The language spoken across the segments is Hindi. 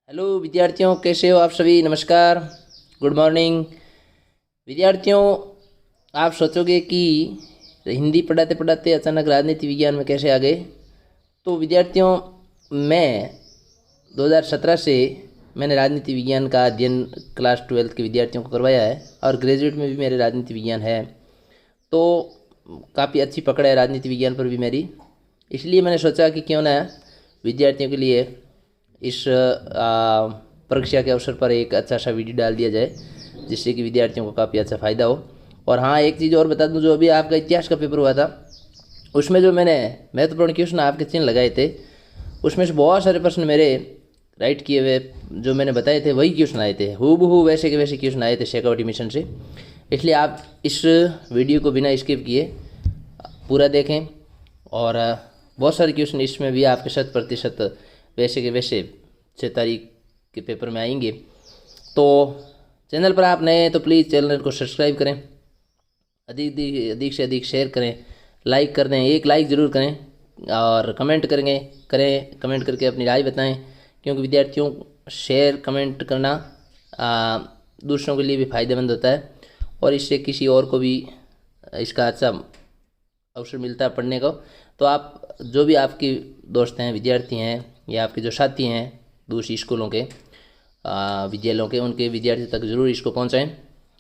हेलो विद्यार्थियों, कैसे हो आप सभी। नमस्कार, गुड मॉर्निंग। विद्यार्थियों, आप सोचोगे कि हिंदी पढ़ाते पढ़ाते अचानक राजनीति विज्ञान में कैसे आ गए। तो विद्यार्थियों, मैं 2017 से मैंने राजनीति विज्ञान का अध्ययन क्लास 12 के विद्यार्थियों को करवाया है और ग्रेजुएट में भी मेरे राजनीति विज्ञान है। तो काफ़ी अच्छी पकड़ है राजनीति विज्ञान पर भी मेरी। इसलिए मैंने सोचा कि क्यों ना विद्यार्थियों के लिए इस परीक्षा के अवसर पर एक अच्छा सा वीडियो डाल दिया जाए, जिससे कि विद्यार्थियों को काफ़ी अच्छा फ़ायदा हो। और हाँ, एक चीज़ और बता दूं, जो अभी आपका इतिहास का पेपर हुआ था, उसमें जो मैंने महत्वपूर्ण क्वेश्चन आपके चिन्ह लगाए थे, उसमें से बहुत सारे प्रश्न मेरे राइट किए हुए जो मैंने बताए थे वही क्वेश्चन आए थे, हूबहू वैसे के वैसे क्वेश्चन आए थे शेखावटी मिशन से। इसलिए आप इस वीडियो को बिना स्किप किए पूरा देखें। और बहुत सारे क्वेश्चन इसमें भी आपके 100% वैसे के वैसे 6 तारीख के पेपर में आएंगे। तो चैनल पर आप नए हैं तो प्लीज़ चैनल को सब्सक्राइब करें, अधिक से अधिक शेयर करें, लाइक कर दें, एक लाइक ज़रूर करें और कमेंट कमेंट करके अपनी राय बताएं, क्योंकि विद्यार्थियों शेयर कमेंट करना दूसरों के लिए भी फ़ायदेमंद होता है और इससे किसी और को भी इसका अच्छा अवसर मिलता है पढ़ने को। तो आप जो भी आपके दोस्त हैं, विद्यार्थी हैं या आपके जो साथी हैं दूसरी स्कूलों के विद्यालयों के, उनके विद्यार्थियों तक ज़रूर इसको पहुंचाएं,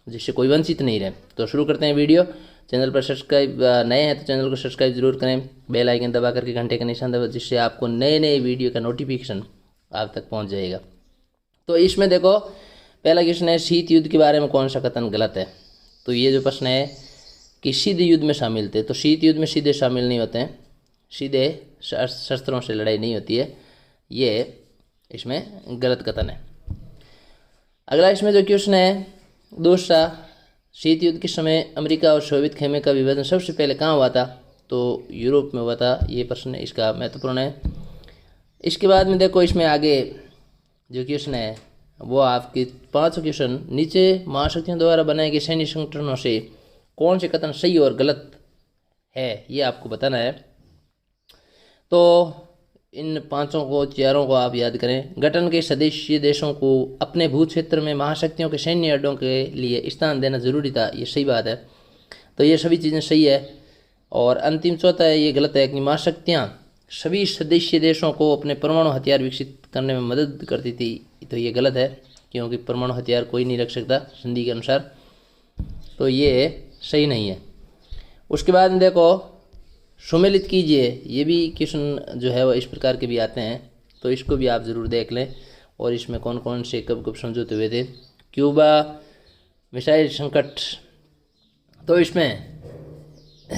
जिससे कोई वंचित नहीं रहे। तो शुरू करते हैं वीडियो। चैनल पर सब्सक्राइब नए हैं तो चैनल को सब्सक्राइब जरूर करें, बेल आइकन दबा करके घंटे का निशान दबा, जिससे आपको नए नए वीडियो का नोटिफिकेशन आप तक पहुँच जाएगा। तो इसमें देखो, पहला क्वेश्चन है, शीत युद्ध के बारे में कौन सा कथन गलत है। तो ये जो प्रश्न है कि शीत युद्ध में शामिल थे, तो शीत युद्ध में सीधे शामिल नहीं होते हैं, सीधे शस्त्रों से लड़ाई नहीं होती है, ये इसमें गलत कथन है। अगला इसमें जो क्वेश्चन है दूसरा, शीत युद्ध के समय अमेरिका और सोवियत खेमे का विभाजन सबसे पहले कहाँ हुआ था। तो यूरोप में हुआ था, ये प्रश्न इसका महत्वपूर्ण है। इसके बाद में देखो, इसमें आगे जो क्वेश्चन है वो आपके 5 क्वेश्चन, नीचे महाशक्तियों द्वारा बनाए गए सैन्य संगठनों से कौन से कथन सही और गलत है, ये आपको बताना है। तो इन 4 को आप याद करें। गठन के सदस्य देशों को अपने भू क्षेत्र में महाशक्तियों के सैन्य अड्डों के लिए स्थान देना जरूरी था, ये सही बात है। तो ये सभी चीज़ें सही है। और अंतिम चौथा है, ये गलत है कि महाशक्तियाँ सभी सदस्य देशों को अपने परमाणु हथियार विकसित करने में मदद करती थी। तो ये गलत है, क्योंकि परमाणु हथियार कोई नहीं रख सकता संधि के अनुसार, तो ये सही नहीं है। उसके बाद में देखो, सुमेलित कीजिए, ये भी क्वेश्चन जो है वो इस प्रकार के भी आते हैं, तो इसको भी आप ज़रूर देख लें। और इसमें कौन कौन से कब कब समझौते हुए थे। क्यूबा मिसाइल संकट, तो इसमें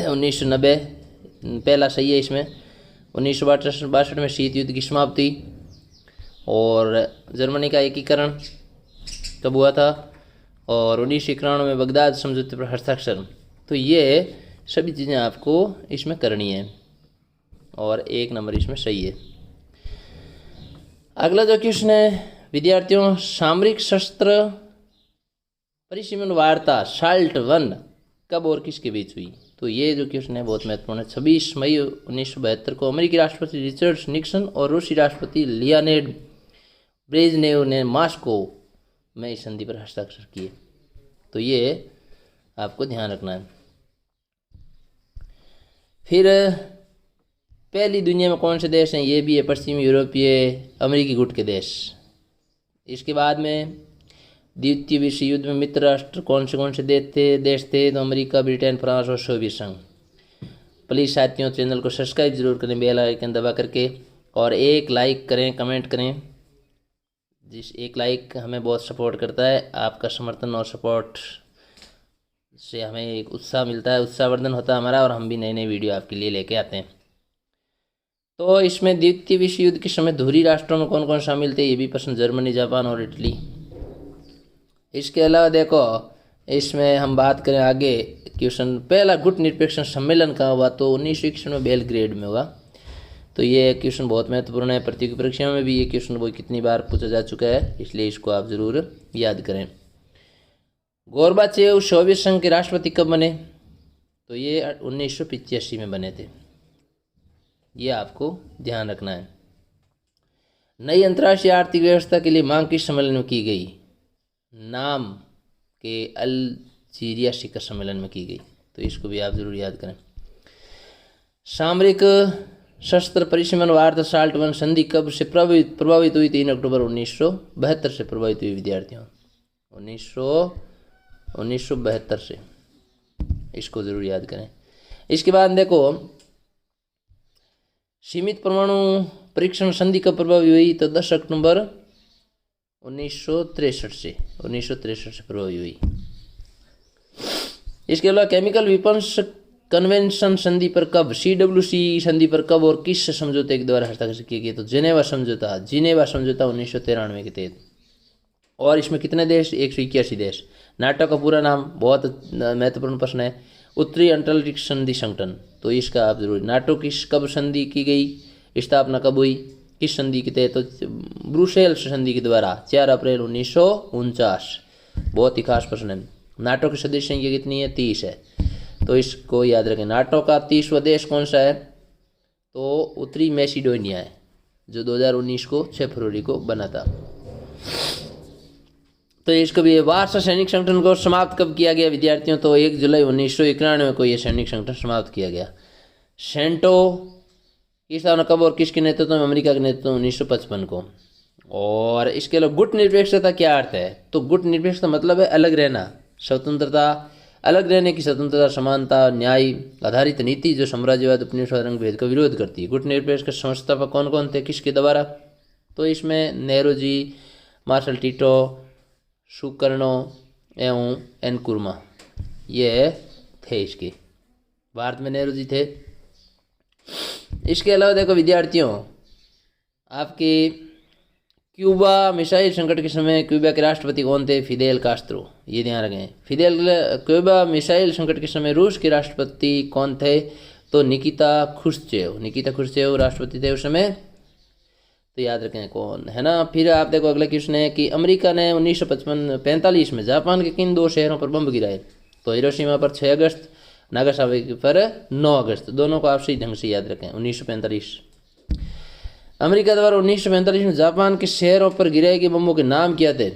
1990 पहला सही है। इसमें 1962 में शीत युद्ध की समाप्ति और जर्मनी का एकीकरण कब हुआ था, और 1991 में बगदाद समझौते पर हस्ताक्षर। तो ये सभी चीज़ें आपको इसमें करनी है और 1 नंबर इसमें सही है। अगला जो क्वेश्चन है विद्यार्थियों, सामरिक शस्त्र परिसीमन वार्ता साल्ट 1 कब और किसके बीच हुई। तो ये जो क्वेश्चन है बहुत महत्वपूर्ण है। 26 मई 1972 को अमेरिकी राष्ट्रपति रिचर्ड निक्सन और रूसी राष्ट्रपति लियोनिड ब्रेजनेव ने मास्को में इस संधि पर हस्ताक्षर किए। तो ये आपको ध्यान रखना है। फिर पहली दुनिया में कौन से देश हैं, ये भी है पश्चिमी यूरोपीय अमेरिकी गुट के देश। इसके बाद में द्वितीय विश्व युद्ध में मित्र राष्ट्र कौन से देश थे। तो अमेरिका, ब्रिटेन, फ्रांस और सोवियत संघ। प्लीज़ साथियों, चैनल को सब्सक्राइब जरूर करें बेल आइकन दबा करके, और एक लाइक करें, कमेंट करें। जिस एक लाइक हमें बहुत सपोर्ट करता है, आपका समर्थन और सपोर्ट से हमें एक उत्साह मिलता है, उत्साहवर्धन होता है हमारा, और हम भी नए नए वीडियो आपके लिए लेके आते हैं। तो इसमें द्वितीय विश्व युद्ध के समय धुरी राष्ट्रों में कौन कौन शामिल थे, ये भी प्रश्न, जर्मनी, जापान और इटली। इसके अलावा देखो, इसमें हम बात करें आगे क्वेश्चन, पहला गुट निरपेक्ष सम्मेलन कहाँ हुआ। तो 1961 में बेलग्रेड में हुआ। तो ये क्वेश्चन बहुत महत्वपूर्ण है, प्रतियोगी परीक्षा में भी ये क्वेश्चन वो कितनी बार पूछा जा चुका है, इसलिए इसको आप ज़रूर याद करें। गोर्बाचेव सोवियत संघ के राष्ट्रपति कब बने। तो ये 1985 में बने थे, ये आपको ध्यान रखना है। नई अंतर्राष्ट्रीय आर्थिक व्यवस्था के लिए मांग किस सम्मेलन में की गई? नाम के अल्जीरिया शिखर सम्मेलन में की गई। तो इसको भी आप जरूर याद करें। सामरिक शस्त्र परिसीमन वार्ता साल्ट वन संधि कब से प्रभावित हुई? 3 अक्टूबर 1972 से प्रभावित हुई विद्यार्थियों, 1972 से। इसको जरूर याद करें। इसके बाद देखो, सीमित परमाणु परीक्षण संधि कब प्रभावी हुई? तो 10 अक्टूबर 1963 से प्रभावी हुई। इसके अलावा केमिकल वेपन्स कन्वेंशन संधि पर कब, CWC संधि पर कब और किस समझौते के द्वारा हस्ताक्षर किए गए? तो जिनेवा समझौता 1993 के तहत। और इसमें कितने देश? 181 देश। नाटो का पूरा नाम, बहुत महत्वपूर्ण प्रश्न है, उत्तरी अंटार्कटिक संधि संगठन। तो इसका आप जरूर, नाटो की कब संधि की गई, स्थापना कब हुई, किस संधि के तहत? तो ब्रुसेल्स संधि के द्वारा 4 अप्रैल 1949। बहुत ही खास प्रश्न है। नाटो की सदस्य संख्या कितनी है? 30 है। तो इसको याद रखें। नाटो का 30वां देश कौन सा है? तो उत्तरी मैसिडोनिया है, जो 2019 को 6 फरवरी को बना था। तो इसको भी, वार्सा सैनिक संगठन को समाप्त कब किया गया विद्यार्थियों? तो 1 जुलाई 1991 को यह सैनिक संगठन समाप्त किया गया। सेंटो की स्थापना कब और किसके नेतृत्व में? अमेरिका के नेतृत्व में 1955 को। और इसके अलावा गुट निरपेक्षता क्या अर्थ है? तो गुट निरपेक्षता मतलब है अलग रहना, स्वतंत्रता, अलग रहने की स्वतंत्रता, समानता, न्याय आधारित नीति जो साम्राज्यवाद, उपनिवेशवाद, रंग भेद का विरोध करती है। गुट निरपेक्ष के संस्थापक कौन कौन थे, किसके द्वारा? तो इसमें Nehru ji, Marshal Tito, Sukarno एवं एनकुरमा, ये थे इसके। भारत में नेहरू जी थे। इसके अलावा देखो विद्यार्थियों, आपके क्यूबा मिसाइल संकट के समय क्यूबा के राष्ट्रपति कौन थे? Fidel Castro. ये ध्यान रखें। क्यूबा मिसाइल संकट के समय रूस के राष्ट्रपति कौन थे? तो निकिता खुश्चेव राष्ट्रपति थे उस समय। तो याद रखें कौन है ना। फिर आप देखो अगला क्वेश्चन है कि अमेरिका ने 1945 में जापान के किन 2 शहरों पर बम गिराए? तो हिरोशिमा पर 6 अगस्त, नागासाकी पर 9 अगस्त। दोनों को आप सही ढंग से याद रखें। 1945 अमेरिका द्वारा 1945 में जापान के शहरों पर गिराए गए बमों के नाम क्या थे?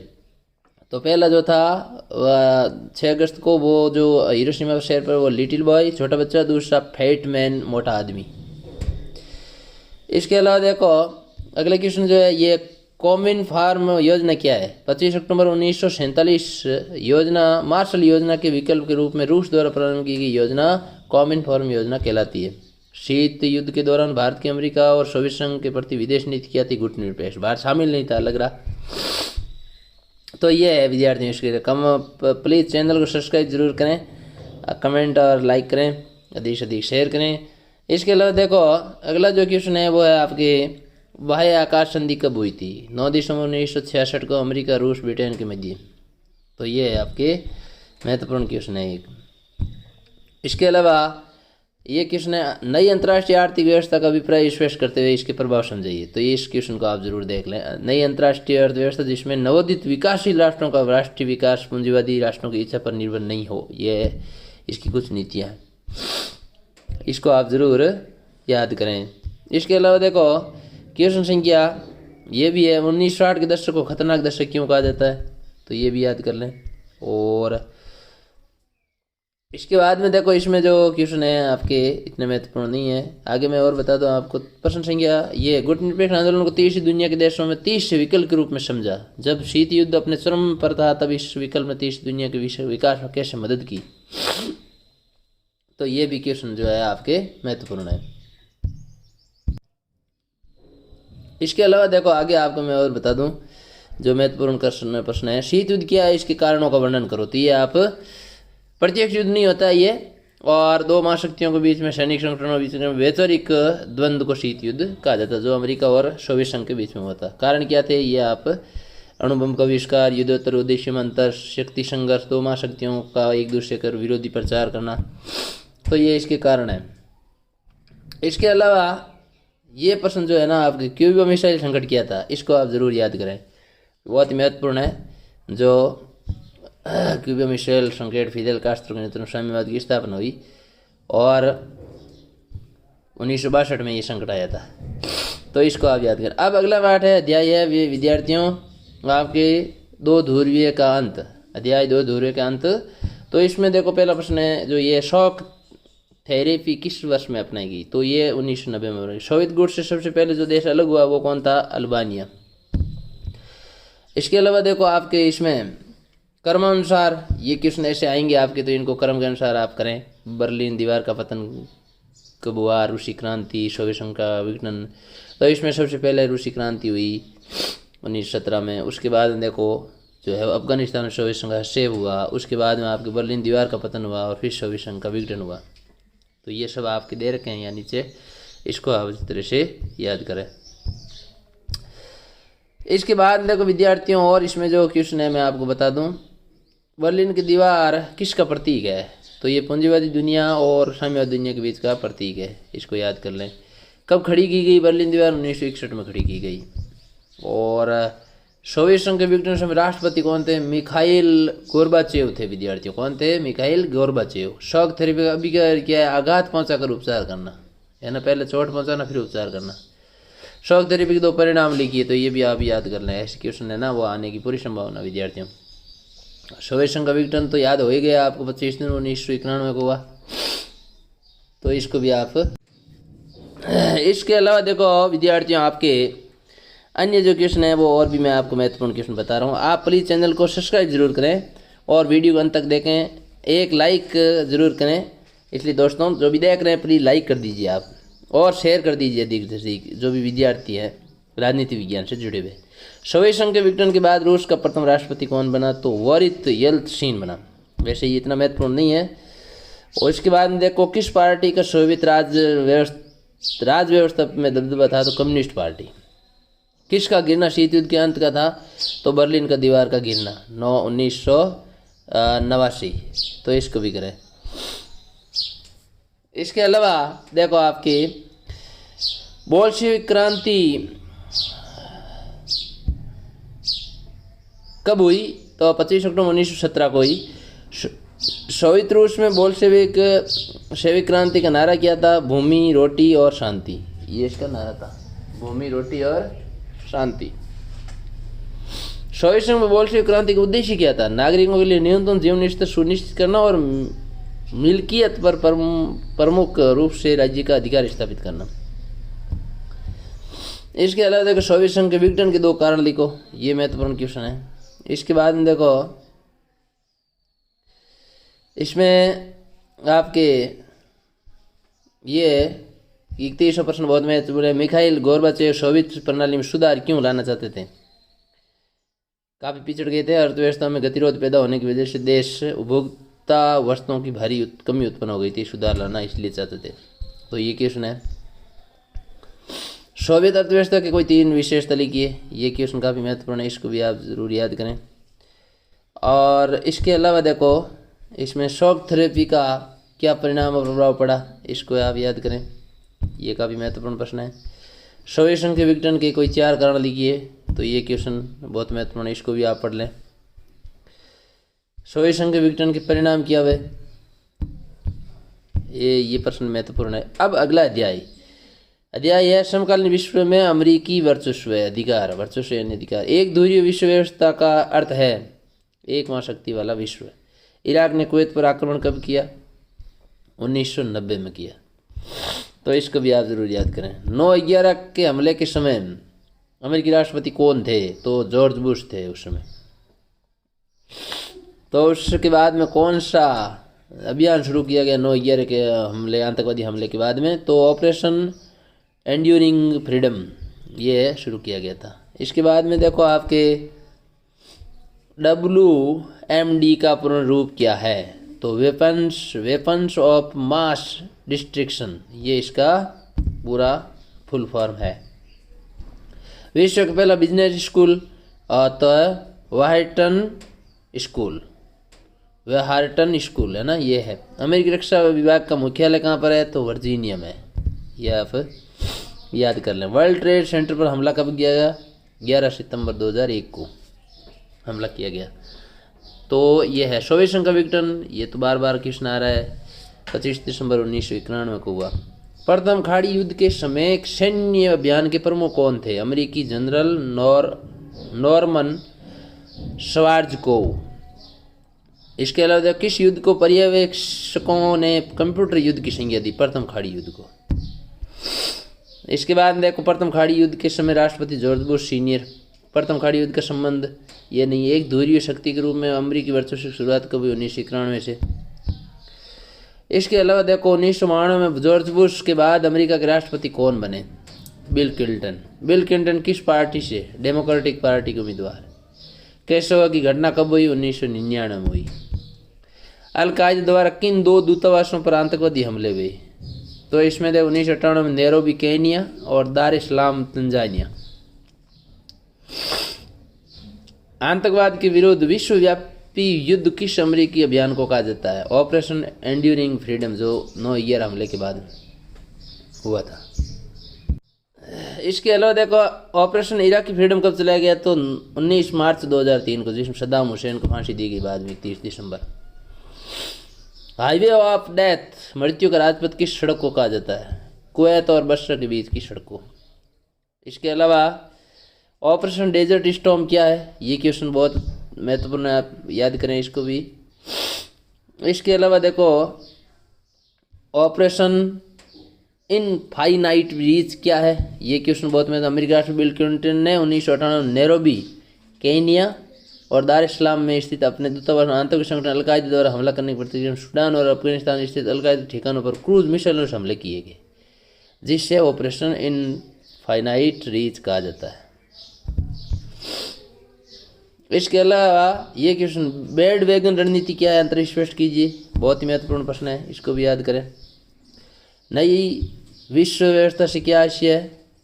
तो पहला जो था 6 अगस्त को, वो जो हिरोशिमा शहर पर, वो लिटिल बॉय, छोटा बच्चा। दूसरा फैट मैन, मोटा आदमी। इसके अलावा देखो अगला क्वेश्चन जो है, ये कॉमन फार्म योजना क्या है? 25 अक्टूबर 1947 योजना मार्शल योजना के विकल्प के रूप में रूस द्वारा प्रारंभ की गई योजना कॉमन फार्म योजना कहलाती है। शीत युद्ध के दौरान भारत की अमेरिका और सोवियत संघ के प्रति विदेश नीति क्या थी? गुट निरपेक्ष। भारत शामिल नहीं था, लग रहा। तो ये है विद्यार्थियों इसके प्लीज़ चैनल को सब्सक्राइब जरूर करें, कमेंट और लाइक करें, अधिक से अधिक शेयर करें। इसके अलावा देखो अगला जो क्वेश्चन है वो है आपके, बाह्य आकाश संधि कब हुई थी? 9 दिसंबर 1966 को अमेरिका, रूस, ब्रिटेन के मध्य। तो ये है आपके महत्वपूर्ण क्वेश्चन है एक। इसके अलावा ये क्वेश्चन है, नई अंतर्राष्ट्रीय आर्थिक व्यवस्था का अभिप्राय स्पष्ट करते हुए इसके प्रभाव समझाइए। तो ये इस क्वेश्चन को आप जरूर देख लें। नई अंतर्राष्ट्रीय अर्थव्यवस्था जिसमें नवोदित विकासशील राष्ट्रों का राष्ट्रीय विकास पूंजीवादी राष्ट्रों की इच्छा पर निर्भर नहीं हो, ये इसकी कुछ नीतियाँ हैं। इसको आप जरूर याद करें। इसके अलावा देखो क्वेश्चन संख्या ये भी है, 1960 के दशक को खतरनाक दशक क्यों कहा जाता है? तो ये भी याद कर लें। और इसके बाद में देखो इसमें जो क्वेश्चन है आपके इतने महत्वपूर्ण नहीं है, आगे मैं और बता दूं आपको। प्रश्न संख्या ये, गुट निरपेक्ष आंदोलन को तीसरी दुनिया के देशों में 30 विकल्प के रूप में समझा। जब शीत युद्ध अपने चरम पर था तब इस विकल्प में 30 दुनिया के विकास में कैसे मदद की? तो ये भी क्वेश्चन जो है आपके महत्वपूर्ण है। इसके अलावा देखो आगे आपको मैं और बता दूं जो महत्वपूर्ण प्रश्न है, शीत युद्ध क्या है, इसके कारणों का वर्णन करो। तो ये आप, प्रत्यक्ष युद्ध नहीं होता ये, और 2 महाशक्तियों के बीच में, सैनिक संगठनों के बीच में वैचारिक द्वंद्व को शीत युद्ध कहा जाता है, जो अमेरिका और सोवियत संघ के बीच में हुआ था। कारण क्या थे? ये आप, अणुबम का आविष्कार, युद्धोत्तर उद्देश्य में अंतर, शक्ति संघर्ष, 2 महाशक्तियों का एक दूसरे का विरोधी प्रचार करना। तो ये इसके कारण है। इसके अलावा ये प्रश्न जो है ना आपके, क्यूबा मिसाइल संकट किया था, इसको आप ज़रूर याद करें, बहुत ही महत्वपूर्ण है। जो क्यूबा मिसाइल संकट फिदेल कास्त्रो के नेतृत्व में साम्यवाद की स्थापना हुई और 1962 में ये संकट आया था। तो इसको आप याद करें। अब अगला पाठ है अध्याय है विद्यार्थियों आपके 2 ध्रुवीय का अंत, अध्याय 2 ध्रुवीय का अंत। तो इसमें देखो पहला प्रश्न है जो ये शॉक थेरेपी किस वर्ष में अपनाई गई, तो ये 1990 में। सोवियत गुट से सबसे पहले जो देश अलग हुआ वो कौन था, अल्बानिया। इसके अलावा देखो आपके इसमें कर्मानुसार ये क्वेश्चन ऐसे आएंगे आपके, तो इनको कर्म के अनुसार आप करें। बर्लिन दीवार का पतन कब हुआ, रूसी क्रांति, सोवियत संघ का विघटन। तो इसमें सबसे पहले रूसी क्रांति हुई 1917 में। उसके बाद देखो जो है अफगानिस्तान में सोवियत संघ का सेव हुआ। उसके बाद में आपके बर्लिन दीवार का पतन हुआ और फिर सोवियत संघ का विघटन हुआ। तो ये सब आपके दे रखे हैं यहाँ नीचे, इसको आप इस तरह से याद करें। इसके बाद देखो विद्यार्थियों और इसमें जो क्वेश्चन है मैं आपको बता दूं, बर्लिन की दीवार किसका प्रतीक है, तो ये पूंजीवादी दुनिया और साम्यवादी दुनिया के बीच का प्रतीक है, इसको याद कर लें। कब खड़ी की गई बर्लिन दीवार, 1961 में खड़ी की गई। और सोवियत संघ के विघटन समय राष्ट्रपति कौन थे, मिखाइल गोर्बाचेव थे विद्यार्थियों। कौन थे, मिखाइल गोर्बाचेव। शॉक थेरेपी का अभी क्या है, आघात पहुंचाकर उपचार करना है ना, पहले चोट पहुंचाना फिर उपचार करना। शॉक थेरेपी के 2 परिणाम लिखिए, तो ये भी आप याद कर लें, ऐसे क्वेश्चन है ना, वो आने की पूरी संभावना विद्यार्थियों। सोवियत संघ का विघटन तो याद हो ही गया आपको, 25 दिन 1991 को हुआ, तो इसको भी आप। इसके अलावा देखो विद्यार्थियों आपके अन्य जो क्वेश्चन है वो और भी मैं आपको महत्वपूर्ण क्वेश्चन बता रहा हूँ। आप प्लीज़ चैनल को सब्सक्राइब जरूर करें और वीडियो को अंत तक देखें, एक लाइक ज़रूर करें। इसलिए दोस्तों जो भी देख रहे हैं प्लीज़ लाइक कर दीजिए आप, और शेयर कर दीजिए अधिक से अधिक जो भी विद्यार्थी हैं राजनीति विज्ञान से जुड़े हुए। सोवियत संघ के विघटन के बाद रूस का प्रथम राष्ट्रपति कौन बना, तो बोरिस येल्त्सिन बना। वैसे ये इतना महत्वपूर्ण नहीं है। और इसके बाद देखो किस पार्टी का सोवियत राज व्यवस्था में दबदबा था, तो कम्युनिस्ट पार्टी। किसका गिरना शीत युद्ध के अंत का था, तो बर्लिन का दीवार का गिरना 1989। तो इसको भी करें। इसके अलावा देखो आपकी बोल्शेविक क्रांति कब हुई, तो 25 अक्टूबर 1917 को हुई। सोवियत रूस में बोल्शेविक क्रांति का नारा क्या था, भूमि रोटी और शांति। ये इसका नारा था, भूमि रोटी और शांति। सोवियत संघ में बोल्शेविक क्रांति का उद्देश्य क्या था, नागरिकों के लिए न्यूनतम जीवन स्तर सुनिश्चित करना और मिल्कियत पर प्रमुख रूप से राज्य का अधिकार स्थापित करना। इसके अलावा देखो सोवियत संघ के विघटन के 2 कारण लिखो, ये महत्वपूर्ण क्वेश्चन है। इसके बाद में देखो इसमें आपके ये 31 प्रश्न बहुत महत्वपूर्ण है। मिखाइल गोर्बाचेव सोवियत प्रणाली में सुधार क्यों लाना चाहते थे, काफ़ी पिछड़ गए थे, अर्थव्यवस्था में गतिरोध पैदा होने की वजह से देश उपभोक्ता वस्तुओं की भारी कमी उत्पन्न हो गई थी, सुधार लाना इसलिए चाहते थे। तो ये क्वेश्चन है। सोवियत अर्थव्यवस्था के कोई 3 विशेषता लिखिए, ये क्वेश्चन काफ़ी महत्वपूर्ण है, इसको भी आप ज़रूर याद करें। और इसके अलावा देखो इसमें शॉक थेरेपी का क्या परिणाम और प्रभाव पड़ा, इसको आप याद करें, ये काफ़ी महत्वपूर्ण प्रश्न है। सोवियत संघ के विघटन के कोई 4 कारण लिखिए, तो ये क्वेश्चन बहुत महत्वपूर्ण है, इसको भी आप पढ़ लें। सोवियत संघ के विघटन के परिणाम क्या हुए, ये प्रश्न महत्वपूर्ण है। अब अगला अध्याय है समकालीन विश्व में अमेरिकी वर्चस्व अधिकार। वर्चस्व यानी अधिकार। एक ध्रुवीय विश्व व्यवस्था का अर्थ है एक महाशक्ति वाला विश्व। इराक ने कुवैत पर आक्रमण कब किया, 1990 में किया, तो इसको भी आप जरूर याद करें। 9/11 के हमले के समय अमेरिकी राष्ट्रपति कौन थे, तो जॉर्ज बुश थे उस समय। तो उसके बाद में कौन सा अभियान शुरू किया गया 9/11 के हमले, आतंकवादी हमले के बाद में, तो ऑपरेशन एंड्यूरिंग फ्रीडम ये शुरू किया गया था। इसके बाद में देखो आपके WMD का पूर्ण रूप क्या है, तो वेपन्स ऑफ मास डिस्ट्रक्शन, ये इसका पूरा फुल फॉर्म है। विश्व का पहला बिजनेस स्कूल तो वाहर्टन स्कूल है ना, ये है। अमेरिकी रक्षा विभाग का मुख्यालय कहाँ पर है, तो वर्जीनिया में, यह आप याद कर लें। वर्ल्ड ट्रेड सेंटर पर हमला कब किया गया, 11 सितंबर 2001 को हमला किया गया। तो ये है सोवियत संघ का विघटन, ये तो बार बार क्वेश्चन आ रहा है, 25 दिसंबर 1991 को हुआ। प्रथम खाड़ी युद्ध के समय सैन्य अभियान के प्रमुख कौन थे? अमेरिकी जनरल नॉर्मन श्वार्ज़कोव। इसके अलावा देखो किस युद्ध को पर्यवेक्षकों ने कंप्यूटर युद्ध की संज्ञा दी? प्रथम खाड़ी युद्ध को। इसके बाद देखो प्रथम खाड़ी युद्ध के समय राष्ट्रपति जॉर्ज बुश सीनियर। प्रथम खाड़ी युद्ध का संबंध ये नहीं, एक ध्रुवीय शक्ति के रूप में अमेरिकी वर्चस्व की शुरुआत कब हुई? 1991 से। इसके अलावा देखो 1992 में जॉर्ज बुश के बाद अमेरिका के राष्ट्रपति कौन बने? Bill Clinton. बिल क्लिंटन किस पार्टी से? डेमोक्रेटिक पार्टी के उम्मीदवार। केशवा की घटना कब हुई? 1999 में हुई। अल-कायदा द्वारा किन 2 दूतावासों पर आतंकवादी हमले हुए? तो इसमें देखो 1998 में नैरोबी केनिया और दार इस्लाम तंजानिया। आतंकवाद के विरुद्ध विश्वव्यापी युद्ध किस अमेरिकी अभियान को कहा जाता है? ऑपरेशन एंड्यूरिंग फ्रीडम, जो 9/11 हमले के बाद हुआ था। इसके अलावा देखो ऑपरेशन इराकी फ्रीडम कब चलाया गया? तो 19 मार्च 2003 को, जिसमें सद्दाम हुसैन को फांसी दी गई बाद में 30 दिसंबर। हाईवे ऑफ डेथ, मृत्यु का राजपथ किस सड़क को कहा जाता है? कुवैत और बसरा के बीच की सड़क को। इसके अलावा ऑपरेशन डेजर्ट स्टॉर्म क्या है? ये क्वेश्चन बहुत महत्वपूर्ण है, आप याद करें इसको भी। इसके अलावा देखो ऑपरेशन इनफाइनाइट रीच क्या है? ये क्वेश्चन बहुत महत्वपूर्ण। अमेरिका राष्ट्रपति बिल क्लिंटन ने 1998 में नैरोबी केनिया और दार इस्लाम में स्थित अपने दूतावास आतंकी संगठन अल-कायदा द्वारा हमला करने की प्रतिक्रिया में सूडान और अफगानिस्तान स्थित अल-कायदा ठिकानों पर क्रूज मिसाइलों से हमले किए गए, जिससे ऑपरेशन इनफाइनाइट रीच कहा जाता है। इसके अलावा ये क्वेश्चन बेड वैगन रणनीति क्या है? अंतर स्पष्ट कीजिए, बहुत ही महत्वपूर्ण प्रश्न है, इसको भी याद करें। नई विश्व व्यवस्था से क्या आशय है?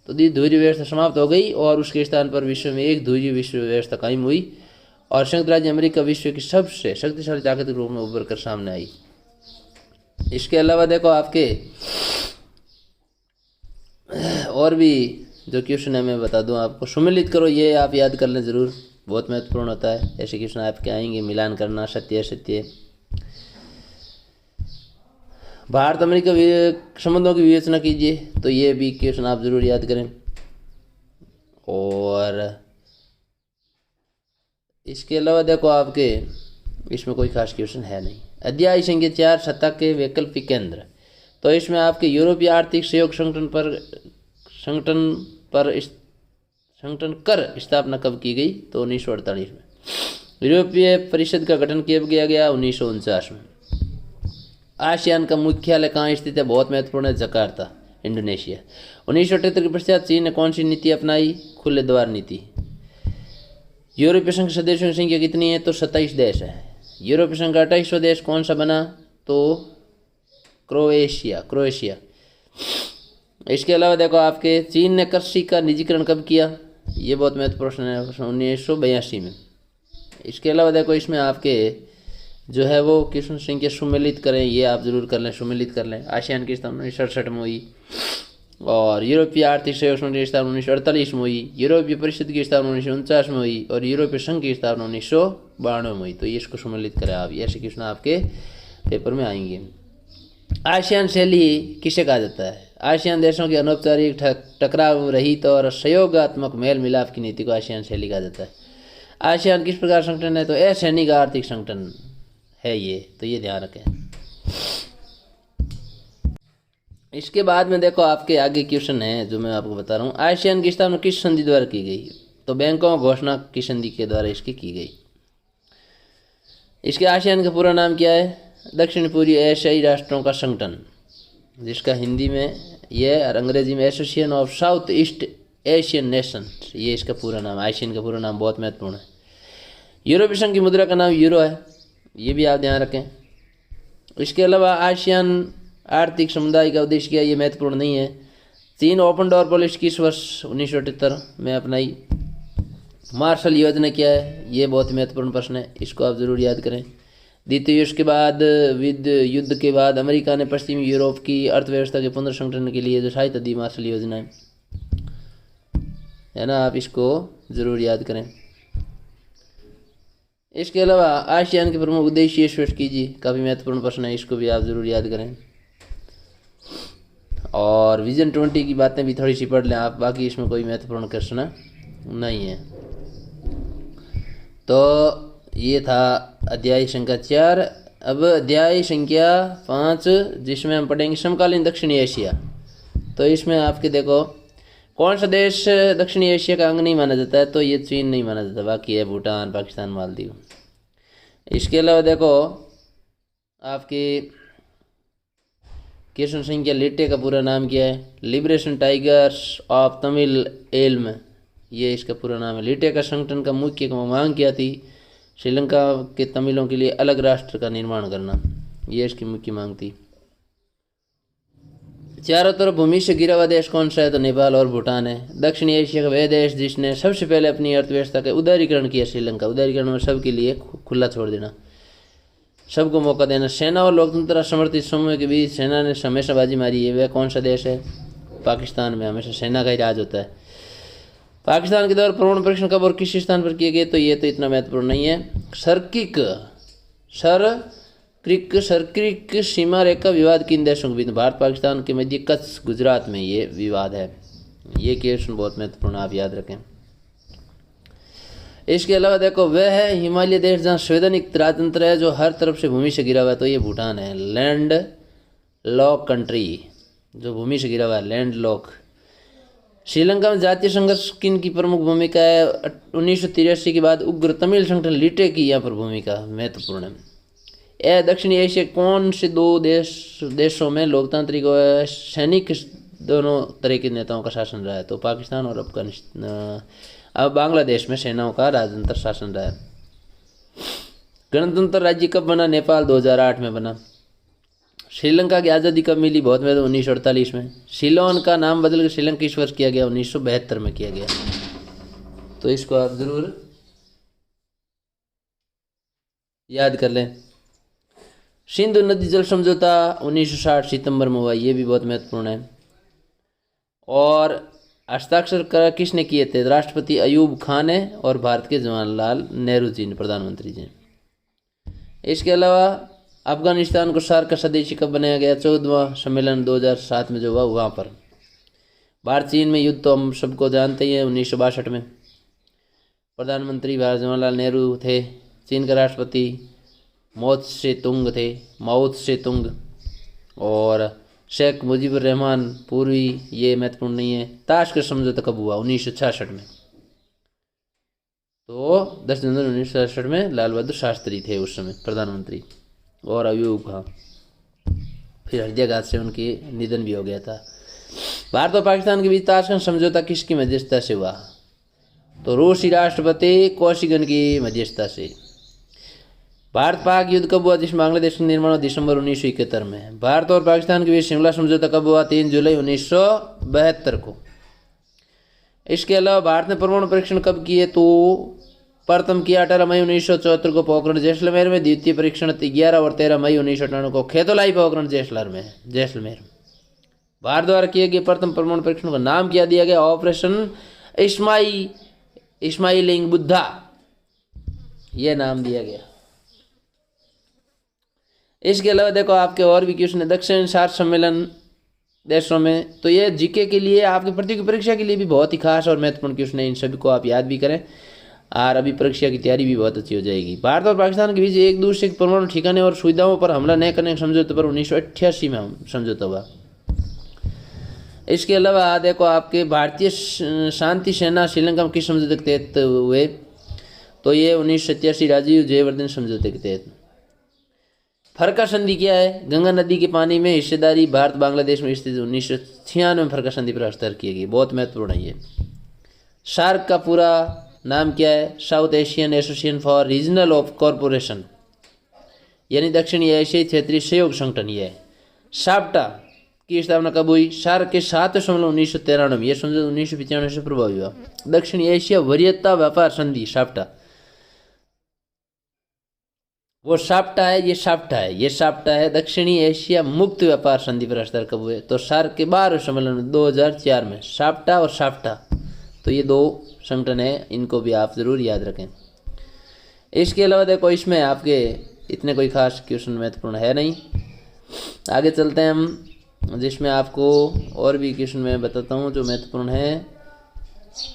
तो द्विध्रुवीय व्यवस्था समाप्त हो गई और उसके स्थान पर विश्व में एक ध्रुवीय विश्व व्यवस्था कायम हुई और संयुक्त राज्य अमेरिका विश्व की सबसे शक्तिशाली ताकत के रूप में उभर कर सामने आई। इसके अलावा देखो आपके और भी जो क्वेश्चन है मैं बता दूं आपको। सम्मिलित करो, ये आप याद कर लें ज़रूर, बहुत महत्वपूर्ण होता है। ऐसे क्वेश्चन आपके आएंगे। मिलान करना, सत्य असत्य। भारत अमेरिका संबंधों की विवेचना कीजिए, तो ये भी क्वेश्चन आप जरूर याद करें। और इसके अलावा देखो आपके इसमें कोई खास क्वेश्चन है नहीं। अध्याय संख्या 4 सत्ता के वैकल्पिक केंद्र, तो इसमें आपके यूरोपीय आर्थिक सहयोग संगठन कर स्थापना कब की गई? तो 1948 में। यूरोपीय परिषद का गठन कब किया गया? 1949 में। आसियान का मुख्यालय कहाँ स्थित है? बहुत महत्वपूर्ण है, जकार्ता, इंडोनेशिया। 1978 के पश्चात चीन ने कौन सी नीति अपनाई? खुले द्वार नीति। यूरोपीय संघ सदस्यों की संख्या कितनी है? तो 27 देश है। यूरोपीय संघ का 28वां देश कौन सा बना? तो क्रोएशिया। इसके अलावा देखो आपके चीन ने कृषि का निजीकरण कब किया? ये बहुत महत्वपूर्ण प्रश्न है, 1982 में। इसके अलावा देखो इसमें आपके जो है वो क्वेश्चन संख्या सम्मिलित करें, ये आप जरूर कर लें, सम्मिलित कर लें। आसियान की स्थापना 1967 में हुई और यूरोपीय आर्थिक सहयोग संगठन की स्थापना 1948 में हुई। यूरोपीय परिषद की स्थापना 1949 में हुई और यूरोपीय संघ की स्थापना 1992 में हुई। तो ये इसको सम्मिलित करें आप, ऐसे क्वेश्चन आपके पेपर में आएंगे। आसियान शैली किसे कहा जाता है? आसियान देशों की अनौपचारिक टकराव रहित और सहयोगात्मक मेल मिलाप की नीति को आसियान शैली कहा जाता है। आसियान किस प्रकार संगठन है? तो असैनिक आर्थिक संगठन है ये, तो ये ध्यान रखें। इसके बाद में देखो आपके आगे क्वेश्चन है जो मैं आपको बता रहा हूँ। आसियान की स्थापना किस संधि द्वारा की गई? तो बैंकों घोषणा की संधि के द्वारा इसकी की गई। इसके आसियान का पूरा नाम क्या है? दक्षिण पूर्वी एशियाई राष्ट्रों का संगठन, जिसका हिंदी में ये और अंग्रेजी में association of south east Asian nation, ये इसका पूरा नाम। आसियान का पूरा नाम बहुत महत्वपूर्ण है। यूरोपीय संघ की मुद्रा का नाम यूरो है, ये भी आप ध्यान रखें। इसके अलावा आसियान आर्थिक समुदाय का उद्देश्य क्या है? ये महत्वपूर्ण नहीं है। चीन ओपन डोर पॉलिसी किस वर्ष 1978 में अपनाई? मार्शल योजना क्या है? ये बहुत महत्वपूर्ण प्रश्न है, इसको आप जरूर याद करें। द्वितीय युद्ध के बाद अमेरिका ने पश्चिमी यूरोप की अर्थव्यवस्था के पुनर्संगठन के लिए जो सहायता दी, मार्शल योजना है ना, आप इसको जरूर याद करें। इसके अलावा आसियान के प्रमुख उद्देश्य स्पष्ट कीजिए, काफ़ी महत्वपूर्ण प्रश्न है, इसको भी आप जरूर याद करें। और विजन 20 की बातें भी थोड़ी सी पढ़ लें आप, बाकी इसमें कोई महत्वपूर्ण क्वेश्चन नहीं है। तो ये था अध्याय संख्या 4। अब अध्याय संख्या 5 जिसमें हम पढ़ेंगे समकालीन दक्षिणी एशिया। तो इसमें आपके देखो कौन सा देश दक्षिणी एशिया का अंग नहीं माना जाता है, तो ये चीन नहीं माना जाता, बाकी है भूटान, पाकिस्तान, मालदीव। इसके अलावा देखो आपके क्वेश्चन संख्या लिट्टे का पूरा नाम क्या है, liberation tigers of Tamil Elm, ये इसका पूरा नाम है। लिट्टे का संगठन का मुख्य मांग क्या थी, श्रीलंका के तमिलों के लिए अलग राष्ट्र का निर्माण करना, ये इसकी मुख्य मांग थी। चारों तरफ भूमि से घिरा हुआ देश कौन सा है, तो नेपाल और भूटान है। दक्षिणी एशिया का वह देश जिसने सबसे पहले अपनी अर्थव्यवस्था का उदारीकरण किया, श्रीलंका। उदारीकरण में सबके लिए खुला छोड़ देना, सबको मौका देना। सेना और लोकतंत्र समर्थित समूह के बीच सेना ने हमेशा बाजी मारी है, वह कौन सा देश है, पाकिस्तान में हमेशा सेना का ही राज होता है। पाकिस्तान के द्वारा परमाणु परीक्षण कब और किस स्थान पर किए गए, तो ये तो इतना महत्वपूर्ण नहीं है। सरक्रिक सीमा रेखा विवाद किन देशों के बीच, भारत पाकिस्तान के मध्य कच्छ गुजरात में ये विवाद है। ये क्वेश्चन बहुत महत्वपूर्ण, आप याद रखें। इसके अलावा देखो वह है हिमालय देश जहाँ संवैधानिक राजतंत्र है, जो हर तरफ से भूमि से घिरा हुआ है, तो ये भूटान है। लैंड लॉक कंट्री, जो भूमि से घिरा हुआ है, लैंड लॉक। श्रीलंका में जातीय संघर्ष किन की प्रमुख भूमिका है, 1983 के बाद उग्र तमिल संगठन लिट्टे की यहाँ पर भूमिका महत्वपूर्ण है। यह दक्षिणी एशिया कौन से दो देशों में लोकतांत्रिक और सैनिक दोनों तरह के नेताओं का शासन रहा है, तो पाकिस्तान और अफगानिस्तान। अब बांग्लादेश में सेनाओं का राजतंत्र शासन रहा है। गणतंत्र राज्य कब बना, नेपाल 2008 में बना। श्रीलंका की आज़ादी कब मिली, बहुत में 1948 में। सीलोन का नाम बदलकर श्रीलंका किस वर्ष किया गया, 1972 में किया गया। तो इसको आप जरूर याद कर लें। सिंधु नदी जल समझौता 1960 सितंबर में हुआ, ये भी बहुत महत्वपूर्ण है। और हस्ताक्षर किसने किए थे, राष्ट्रपति अयूब खान ने और भारत के जवाहरलाल नेहरू जी ने, प्रधानमंत्री जी। इसके अलावा अफगानिस्तान को सार्क का सदस्य कब बनाया गया, 14वां सम्मेलन 2007 में जो हुआ वहाँ पर। भारत चीन में युद्ध तो हम सबको जानते ही हैं, 1962 में। प्रधानमंत्री भारत जवाहरलाल नेहरू थे, चीन का राष्ट्रपति माओ त्से तुंग और शेख मुजीबुर रहमान पूर्वी, ये महत्वपूर्ण नहीं है। ताशकंद समझौता कब हुआ, 1966 में। तो 10 जनवरी 1966 में लाल बहादुर शास्त्री थे उस समय प्रधानमंत्री, और अयूब खान। फिर हृदयाघात से उनकी निधन भी हो गया था। भारत और पाकिस्तान के बीच ताशकंद समझौता किसकी मध्यस्थता से हुआ, तो रूसी राष्ट्रपति कोशिगन की मध्यस्थता से। भारत पाक युद्ध कब हुआ, जिसमें बांग्लादेश का निर्माण हुआ, दिसंबर 1971 में। भारत और पाकिस्तान के बीच शिमला समझौता कब हुआ, 3 जुलाई 1972 को। इसके अलावा भारत ने परमाणु परीक्षण कब किए, तो प्रथम किया 18 मई 1974 को पोखरण जैसलमेर में, द्वितीय परीक्षण 11 और 13 मई 1998 को खेतोलाई पोखरण जैसलमेर। भारत द्वारा किए गए प्रथम परमाणु परीक्षण का नाम क्या दिया गया, ऑपरेशन इस्माइलिंग बुद्धा, यह नाम दिया गया। इसके अलावा देखो आपके और भी क्वेश्चन है, दक्षिण सार्क सम्मेलन देशों में, तो ये जीके के लिए आपकी प्रतियोगी परीक्षा के लिए भी बहुत ही खास और महत्वपूर्ण क्वेश्चन है। इन सभी को आप याद भी करें, और अभी परीक्षा की तैयारी भी बहुत अच्छी हो जाएगी। भारत और पाकिस्तान के बीच एक दूसरे के परमाणु ठिकाने और सुविधाओं पर हमला न करने के समझौते पर 1988 में समझौता हुआ। इसके अलावा देखो आपके भारतीय शांति सेना श्रीलंका में किस समझौते के तहत हुए, तो ये 1987 राजीव जयवर्धन समझौते के तहत। फरका संधि क्या है, गंगा नदी के पानी में हिस्सेदारी भारत बांग्लादेश में स्थित 1996 में फरका संधि पर हस्ताक्षर किए गए, बहुत महत्वपूर्ण है ये। सार्क का पूरा नाम क्या है, south Asian association for regional of corporation, यानी दक्षिणी एशियाई क्षेत्रीय सहयोग संगठन। ये है। साप्टा की स्थापना कब हुई, सार्क के 7 सम्मेलन 1993 में, यह समझौता 1995 से प्रभावी हुआ। दक्षिणी एशिया वरीयता व्यापार संधि साप्टा, वो साप्टा है, ये साप्टा है। दक्षिणी एशिया मुक्त व्यापार संधि पर हस्ताक्षर कब हुए, तो सार्क के 12वें सम्मेलन 2004 में। साप्टा और साप्टा, तो ये 2 संगठन है, इनको भी आप जरूर याद रखें। इसके अलावा देखो इसमें आपके इतने कोई खास क्वेश्चन महत्वपूर्ण है नहीं। आगे चलते हैं हम जिसमें आपको और भी क्वेश्चन मैं बताता हूँ जो महत्वपूर्ण है।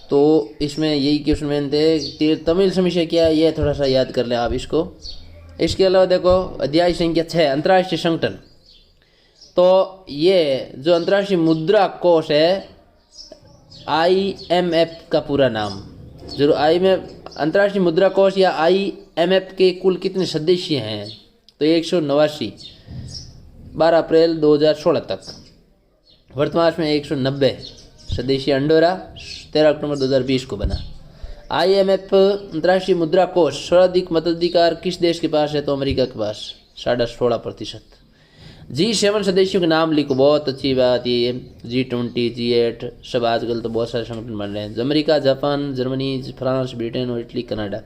तो इसमें यही क्वेश्चन मैंने थे। तमिल समीक्षा क्या है ये थोड़ा सा याद कर लें आप इसको। इसके अलावा देखो अध्याय संख्या 6 अंतर्राष्ट्रीय संगठन। तो ये जो अंतर्राष्ट्रीय मुद्रा कोष है IMF का पूरा नाम जरूर। IMF अंतर्राष्ट्रीय मुद्रा कोष या IMF के कुल कितने सदस्य हैं? तो 189 12 अप्रैल 2016 तक। वर्तमान में 190 सदस्य। अंडोरा 13 अक्टूबर 2020 को बना। IMF अंतर्राष्ट्रीय मुद्रा कोष सर्वाधिक मताधिकार किस देश के पास है? तो अमेरिका के पास 16.5%। G7 सदस्यों के नाम लिखो, बहुत अच्छी बात ये। G20 G8 सब आजकल तो बहुत सारे संगठन बन रहे हैं। America, Japan, Germany, France, Britain और इटली, कनाडा।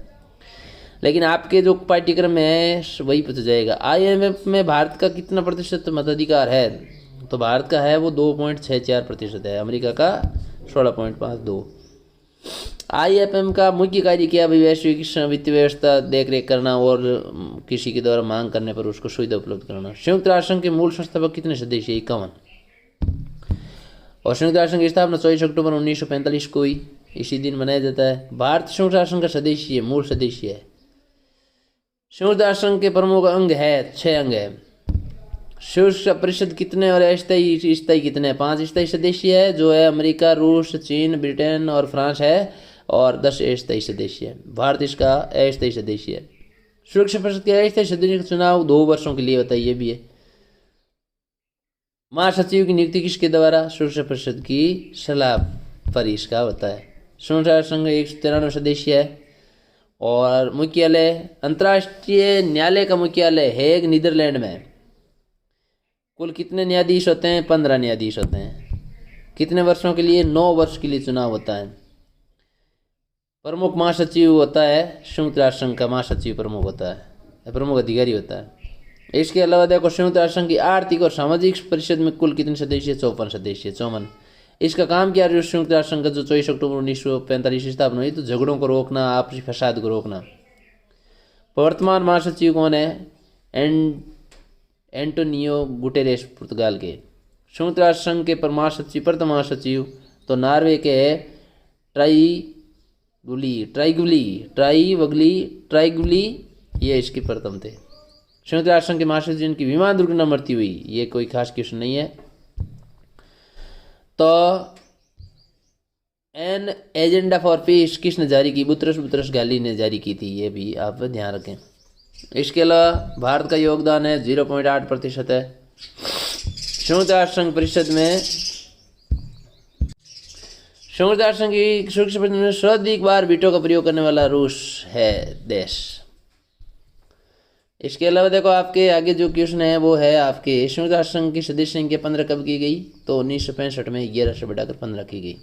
लेकिन आपके जो पाठ्यक्रम में है वही पूछा जाएगा। IMF में भारत का कितना प्रतिशत मताधिकार है? तो भारत का है वो 2.64% है। अमेरिका का 16.52। IMF का मुख्य कार्य क्या? वैश्विक वित्तीय व्यवस्था देख रेख करना और किसी के द्वारा मांग करने पर उसको सुविधा उपलब्ध कराना। संयुक्त राष्ट्र संघ के मूल संस्थापक कितने सदस्य? 51। और संयुक्त राष्ट्र संघ की स्थापना 24 अक्टूबर 1945 को ही इसी दिन मनाया जाता है। भारत संयुक्त राष्ट्र संघ का सदस्य है, मूल सदस्य है। संयुक्त राष्ट्र संघ के प्रमुख अंग है, 6 अंग है। सुरक्षा परिषद कितने और स्थायी कितने? 5 स्थायी सदस्य है जो है अमेरिका, रूस, चीन, ब्रिटेन और फ्रांस है। और 10 अस्थायी सदस्य है। भारत इसका अस्थायी सदस्य है। सुरक्षा परिषद के अस्थायी सदस्य का चुनाव 2 वर्षों के लिए होता है, ये भी है। महासचिव की नियुक्ति किसके द्वारा? सुरक्षा परिषद की सलाह पर इसका होता है। संयुक्त राष्ट्र संघ 193 सदस्य है। और मुख्यालय अंतर्राष्ट्रीय न्यायालय का मुख्यालय हेग, नीदरलैंड में। कुल कितने न्यायाधीश होते हैं? 15 न्यायाधीश होते हैं। कितने वर्षों के लिए? 9 वर्ष के लिए चुनाव होता है। प्रमुख महासचिव होता है संयुक्त राष्ट्र संघ का, महासचिव प्रमुख होता है, प्रमुख अधिकारी होता है। इसके अलावा देखो संयुक्त राष्ट्र संघ की आर्थिक और सामाजिक परिषद में कुल कितने सदस्य? 54 सदस्य, 54। इसका काम क्या है? संयुक्त राष्ट्र संघ का जो 24 अक्टूबर 1945 स्थापना हुई, तो झगड़ों को रोकना, आपसी फसाद को रोकना। वर्तमान महासचिव कौन है? एंटोनियो गुटेरेस, पुर्तगाल के। संयुक्त राष्ट्र संघ के महासचिव, प्रथम महासचिव तो नॉर्वे के है ट्राइगुली, ये इसके प्रथम थे। संयुक्त राष्ट्र संघ के महासचिव जिनकी विमान दुर्घटना मृत्यु हुई, ये कोई खास क्वेश्चन नहीं है। तो एन एजेंडा फॉर पीस किसने जारी की? बुतरस घाली ने जारी की थी, ये भी आप ध्यान रखें। इसके अलावा भारत का योगदान है 0.8% है। संयुक्त राष्ट्र संघ परिषद में संयुक्त राष्ट्र संघ की सुरक्षा परिषद में सर्वाधिक बार वीटो का प्रयोग करने वाला रूस है देश। इसके अलावा देखो आपके आगे जो क्वेश्चन है वो है आपके संयुक्त राष्ट्र संघ की सदस्य संख्या 15 कब की गई? तो 1965 में 11 से बढ़ाकर 15 की गई।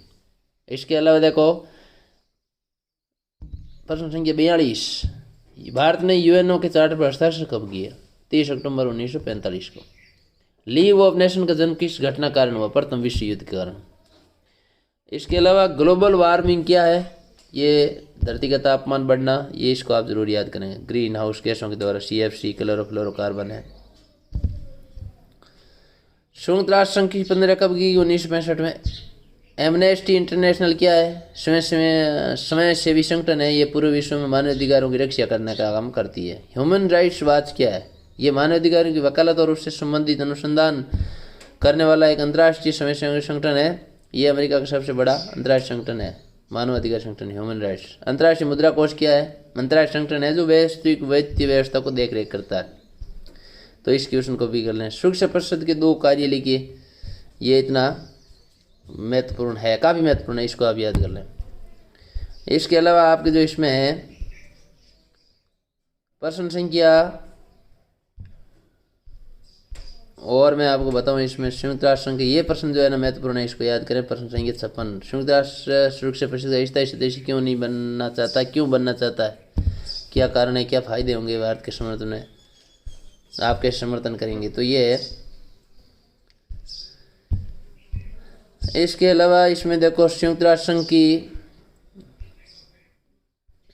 इसके अलावा देखो प्रश्न संख्या 42, भारत ने यूएनओ के चार्टर पर हस्ताक्षर कब किया? 30 अक्टूबर 1945 को। लीग ऑफ नेशन का जन्म किस घटना कारण हुआ? प्रथम विश्व युद्ध के कारण। इसके अलावा ग्लोबल वार्मिंग क्या है? ये धरती का तापमान बढ़ना, ये इसको आप जरूर याद करें। ग्रीन हाउस गैसों के द्वारा CFC क्लोरोफ्लोरोकार्बन है। संयुक्त राष्ट्र संघ की 15 कब की? 1965 में। एमनेस्टी इंटरनेशनल क्या है? स्वयंसेवी संगठन है। ये पूरे विश्व में मानवाधिकारों की रक्षा करने का काम करती है। ह्यूमन राइट्स वॉच क्या है? ये मानवाधिकारों की वकालत और उससे संबंधित अनुसंधान करने वाला एक अंतर्राष्ट्रीय स्वयंसेवी संगठन है। ये अमेरिका का सबसे बड़ा अंतर्राष्ट्रीय संगठन है, मानवाधिकार संगठन, ह्यूमन राइट्स। अंतर्राष्ट्रीय मुद्रा कोष क्या है? अंतर्राष्ट्रीय संगठन है जो वैश्विक वित्तीय व्यवस्था को देख रेख करता है। तो इस क्वेश्चन को भी कर लें। सुरक्षा परिषद के 2 कार्य लिखिए, ये इतना महत्वपूर्ण है, काफ़ी महत्वपूर्ण है, इसको आप याद कर लें। इसके अलावा आपके जो इसमें है प्रश्न संख्या, और मैं आपको बताऊं इसमें संयुक्त राष्ट्र संघ के ये प्रश्न जो है ना महत्वपूर्ण है, इसको याद करें। प्रश्न संख्या 56, संयुक्त राष्ट्र सुरक्षा परिषद का स्थायी सदस्य क्यों नहीं बनना चाहता? क्यों बनना चाहता है? क्या कारण है? क्या फायदे होंगे भारत के समर्थन में? आप कैसे समर्थन करेंगे? तो ये है। इसके अलावा इसमें देखो संयुक्त राष्ट्र संघ की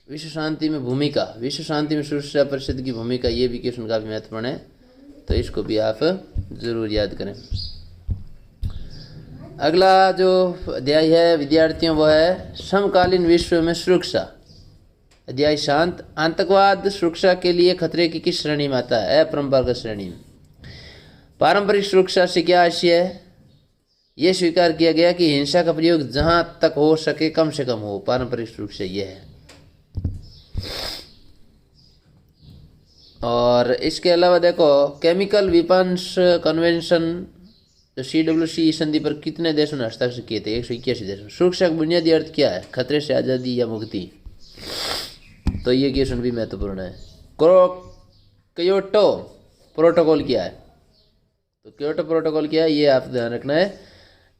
विश्व शांति में भूमिका, विश्व शांति में सुरक्षा परिषद की भूमिका, ये भी क्वेश्चन काफी महत्वपूर्ण है, तो इसको भी आप जरूर याद करें। अगला जो अध्याय है विद्यार्थियों वो है समकालीन विश्व में सुरक्षा। अध्याय शांत। आतंकवाद सुरक्षा के लिए खतरे की किस श्रेणी में आता है? अपरंपरागत श्रेणी में। पारंपरिक सुरक्षा से क्या आशय है? ये स्वीकार किया गया कि हिंसा का प्रयोग जहां तक हो सके कम से कम हो। पारंपरिक सुरक्षा ये है। और इसके अलावा देखो केमिकल वेपन्स कन्वेंशन जो CWC संधि पर कितने देशों ने हस्ताक्षर किए थे? 181 देशों। सुरक्षा का बुनियादी अर्थ क्या है? खतरे से आज़ादी या मुक्ति। तो ये क्वेश्चन भी महत्वपूर्ण है। क्योटो प्रोटोकॉल क्या है? तो क्योटो प्रोटोकॉल क्या है ये आप ध्यान रखना है।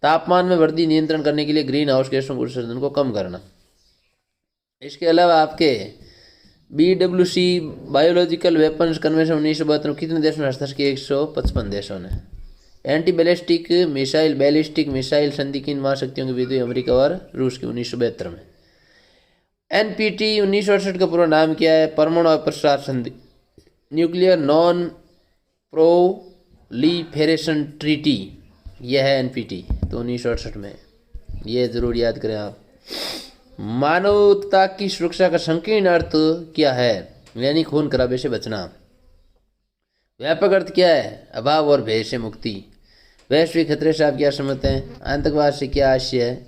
तापमान में वृद्धि नियंत्रण करने के लिए ग्रीन हाउस गैसों के उत्सर्जन को कम करना। इसके अलावा आपके BWC बायोलॉजिकल वेपन्स कन्वेंशन 1972 में कितने देशों ने हस्ताक्षर किए? 155 देशों ने। एंटी बैलिस्टिक मिसाइल संधि किन महाशक्तियों के बीच हुई? अमेरिका और रूस की 1972 में। NPT 1968 का पूरा नाम क्या है? परमाणु अप्रसार संधि, न्यूक्लियर नॉन प्रोलिफेरेशन ट्रीटी, यह है NPT। तो 1968 में, ये जरूर याद करें आप। मानवता की सुरक्षा का संकीर्ण अर्थ क्या है? यानी खून खराबे से बचना। व्यापक अर्थ क्या है? अभाव और भय से मुक्ति। वैश्विक खतरे से आप क्या समझते हैं? आतंकवाद से क्या आशय है?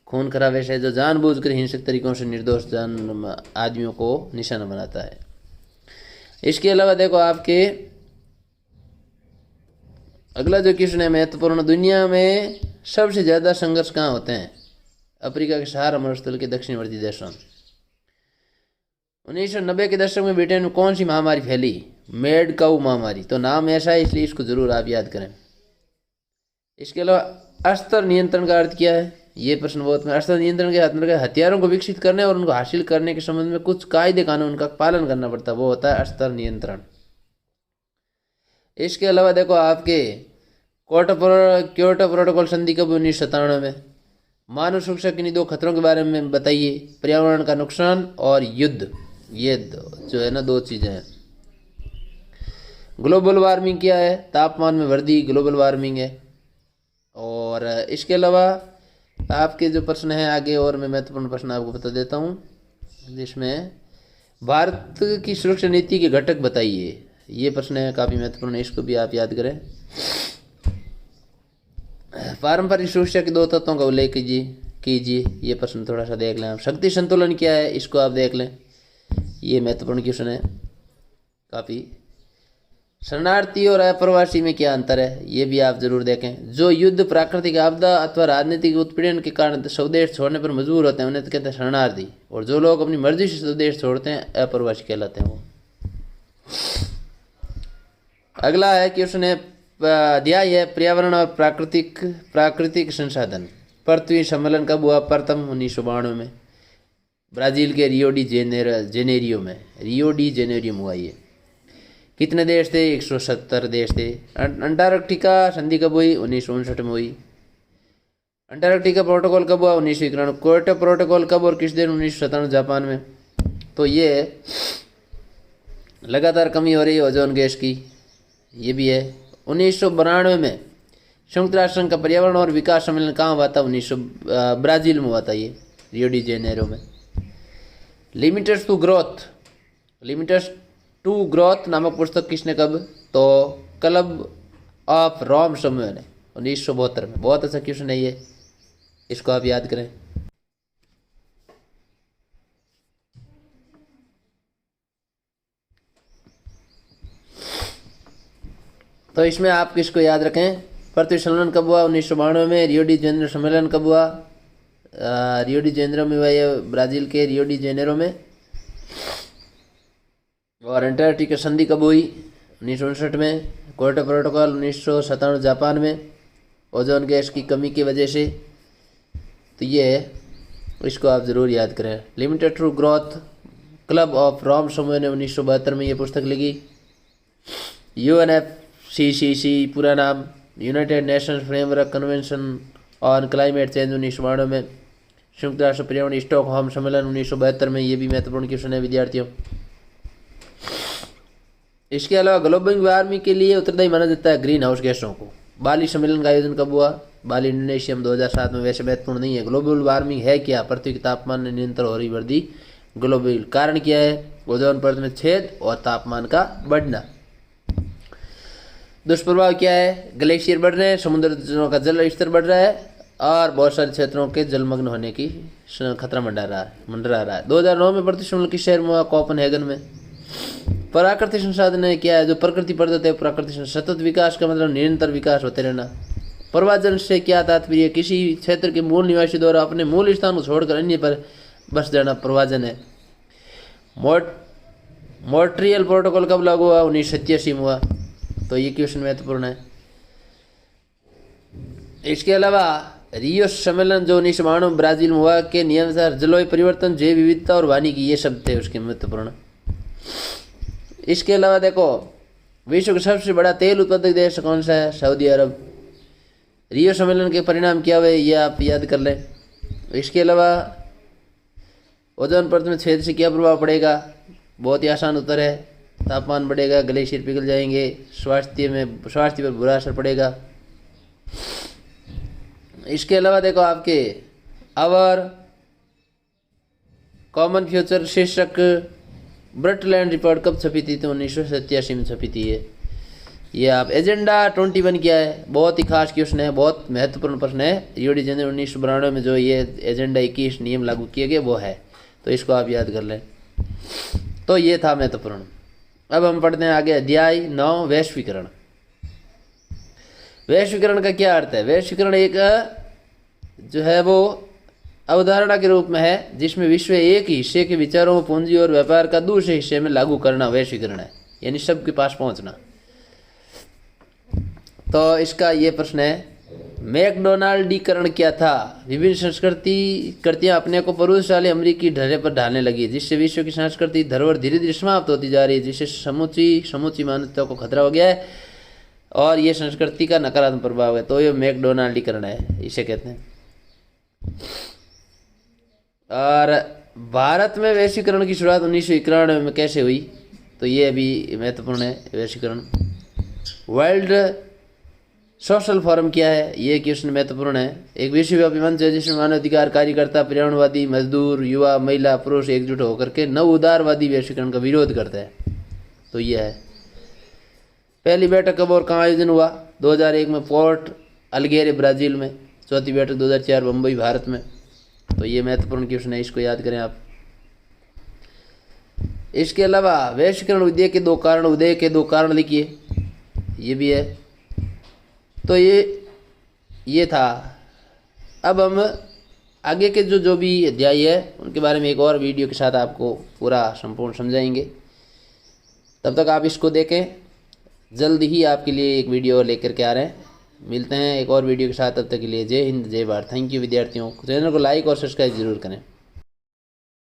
खून खराबे से जो जानबूझकर हिंसक तरीकों से निर्दोष जान आदमियों को निशाना बनाता है। इसके अलावा देखो आपके अगला जो क्वेश्चन है महत्वपूर्ण। दुनिया में सबसे ज़्यादा संघर्ष कहाँ होते हैं? अफ्रीका के सहारा मरुस्थल के दक्षिणवर्ती देशों में। 1990 के दशक में ब्रिटेन में कौन सी महामारी फैली? मेड काऊ महामारी। तो नाम ऐसा है इसलिए इसको जरूर आप याद करें। इसके अलावा अस्त्र नियंत्रण का अर्थ क्या है? ये प्रश्न बहुत में। अस्त्र नियंत्रण के अंतर्गत हथियारों को विकसित करने और उनको हासिल करने के संबंध में कुछ कायदे कानून का पालन करना पड़ता है, वो होता है अस्त्र नियंत्रण। इसके अलावा देखो आपके क्योटो प्रोटोकॉल संधि कब? 1997 में। मानव सुरक्षा के दो खतरों के बारे में बताइए। पर्यावरण का नुकसान और युद्ध, ये जो है ना दो चीज़ें हैं। ग्लोबल वार्मिंग क्या है? तापमान में वृद्धि ग्लोबल वार्मिंग है। और इसके अलावा आपके जो प्रश्न हैं आगे और मैं महत्वपूर्ण प्रश्न आपको बता देता हूँ, जिसमें भारत की सुरक्षा नीति के घटक बताइए। ये प्रश्न है काफ़ी महत्वपूर्ण है, इसको भी आप याद करें। पारंपरिक सुरक्षा के दो तत्वों का उल्लेख कीजिए। ये प्रश्न थोड़ा सा देख लें आप। शक्ति संतुलन क्या है? इसको आप देख लें, ये महत्वपूर्ण क्वेश्चन है काफ़ी। शरणार्थी और अप्रवासी में क्या अंतर है? ये भी आप जरूर देखें। जो युद्ध, प्राकृतिक आपदा अथवा राजनीतिक उत्पीड़न के कारण स्वदेश छोड़ने पर मजबूर होते हैं उन्हें तो कहते हैं शरणार्थी। और जो लोग अपनी मर्जी से स्वदेश छोड़ते हैं अप्रवासी कहलाते हैं वो। अगला है क्वेश्चन है अध्याय है पर्यावरण और प्राकृतिक संसाधन। पृथ्वी सम्मेलन कब हुआ? प्रथम 1992 में ब्राजील के रियो डी जेनेरियो में हुआ। ये कितने देश थे? 170 देश थे। अंटार्कटिका संधि कब हुई? 1959 में हुई। अंटार्कटिका प्रोटोकॉल कब हुआ? 1991। क्योटो प्रोटोकॉल कब और किस दिन? 1997 जापान में। तो ये लगातार कमी हो रही है ओजोन गैस की, ये भी है। 1992 में संयुक्त राष्ट्र संघ का पर्यावरण और विकास सम्मेलन कहाँ हुआ था? ब्राजील में हुआ था, ये रियो डी जेनेरो में। लिमिट्स टू ग्रोथ नामक पुस्तक किसने कब? तो क्लब ऑफ रोम समूह ने 1972 में। बहुत अच्छा क्वेश्चन है ये, इसको आप याद करें। तो इसमें आप किसको याद रखें? पृथ्वी सम्मेलन कब हुआ? 1992 में। रियो डी जेनेरो सम्मेलन कब हुआ? रियो डी जेनेरो में हुआ, ये ब्राजील के रियो डी जेनेरो में। और अंटार्कटिका संधि कब हुई? 1959 में। क्योटो प्रोटोकॉल 1997 जापान में, ओजोन गैस की कमी की वजह से। तो ये है, इसको आप ज़रूर याद करें। Limited to growth club of Rome समूह ने 1972 में ये पुस्तक लिखी। UNFCCC पूरा नाम United Nations framework convention on climate change 1992 में। संयुक्त राष्ट्र पर्यावरण स्टॉकहोम सम्मेलन 1972 में। ये भी महत्वपूर्ण क्वेश्चन है विद्यार्थियों। इसके अलावा ग्लोबल वार्मिंग के लिए उत्तरदायी माना जाता है ग्रीन हाउस गैसों को। बाली सम्मेलन का आयोजन कब हुआ? बाली इंडोनेशियम 2007 में वैसे महत्वपूर्ण नहीं है। ग्लोबल वार्मिंग है क्या? पृथ्वी के तापमान में निरंतर हो रही वृद्धि। ग्लोबल कारण क्या है? ओजोन परत में छेद और तापमान का बढ़ना। दुष्प्रभाव क्या है? ग्लेशियर बढ़ रहे हैं, समुद्र का जल स्तर बढ़ रहा है और बहुत सारे क्षेत्रों के जलमग्न होने की खतरा मंडरा रहा है। 2009 में प्रतिष्ठित की शहर में कोपेनहेगन में। प्राकृतिक संसाधन है क्या है? जो प्रकृति प्रदत्त है प्राकृतिक सतत विकास का मतलब निरंतर विकास होते रहना। प्रवाजन से क्या तात्पर्य? किसी क्षेत्र के मूल निवासी द्वारा अपने मूल स्थान को छोड़कर अन्य पर बस जाना प्रवाजन है। मॉन्ट्रियल प्रोटोकॉल कब लागू हुआ? 1987 में हुआ। तो ये क्वेश्चन महत्वपूर्ण है। इसके अलावा रियो सम्मेलन जो 1992 ब्राजील में हुआ के नियमानुसार जलवायु परिवर्तन, जैव विविधता और वानिकी ये शब्द थे उसके महत्वपूर्ण। इसके अलावा देखो विश्व का सबसे बड़ा तेल उत्पादक देश कौन सा है? सऊदी अरब। रियो सम्मेलन के परिणाम क्या हुए ये आप याद कर लें। इसके अलावा ओजोन परत में छेद से क्या प्रभाव पड़ेगा? बहुत ही आसान उत्तर है, तापमान बढ़ेगा, ग्लेशियर पिघल जाएंगे, स्वास्थ्य पर बुरा असर पड़ेगा। इसके अलावा देखो आपके आवर कॉमन फ्यूचर शीर्षक ब्रटलैंड रिपोर्ट कब छपी थी? तो 1987 में छपी थी। ये आप एजेंडा 21 क्या है? बहुत ही खास क्वेश्चन है, बहुत महत्वपूर्ण प्रश्न है। रियो डी जेनेरो 1992 में जो ये एजेंडा 21 नियम लागू किए गए वो है, तो इसको आप याद कर लें। तो ये था महत्वपूर्ण। अब हम पढ़ते हैं आगे अध्याय 9 वैश्वीकरण। वैश्वीकरण का क्या अर्थ है? वैश्वीकरण एक जो है वो अवधारणा के रूप में है जिसमें विश्व एक ही हिस्से के विचारों, पूंजी और व्यापार का दूसरे हिस्से में लागू करना वैश्वीकरण है, यानी सबके पास पहुंचना। तो इसका ये प्रश्न है मैकडोनाल्डीकरण क्या था? विभिन्न संस्कृतियां अपने को परुषशाली अमेरिकी ढर्रे पर ढालने लगी जिससे विश्व की सांस्कृतिक धरोहर धीरे धीरे समाप्त होती जा रही है, जिससे समूची मानवता को खतरा हो गया है और ये संस्कृति का नकारात्मक प्रभाव है। तो ये मैकडोनाल्डीकरण है, इसे कहते हैं। और भारत में वैश्वीकरण की शुरुआत 1991 में कैसे हुई? तो ये अभी महत्वपूर्ण है वैश्वीकरण। वर्ल्ड सोशल फोरम क्या है? ये क्वेश्चन महत्वपूर्ण है। एक विश्वव्यापी मंच है जिसमें मानवाधिकार कार्यकर्ता, पर्यावरणवादी, मजदूर, युवा, महिला, पुरुष एकजुट होकर के नव उदारवादी वैश्वीकरण का विरोध करते हैं। तो ये है। पहली बैठक कब और कहाँ आयोजन हुआ? 2001 में पोर्ट अलगेरे ब्राज़ील में। चौथी बैठक 2004 मुंबई भारत में। तो ये महत्वपूर्ण क्वेश्चन है, इसको याद करें आप। इसके अलावा वैश्वीकरण उदय के दो कारण लिखिए, ये भी है। तो ये था। अब हम आगे के जो भी अध्याय है उनके बारे में एक और वीडियो के साथ आपको पूरा संपूर्ण समझाएंगे। तब तक आप इसको देखें, जल्द ही आपके लिए एक वीडियो लेकर के आ रहे हैं। मिलते हैं एक और वीडियो के साथ, तब तक के लिए जय हिंद जय भारत। थैंक यू विद्यार्थियों। चैनल को लाइक और सब्सक्राइब जरूर करें।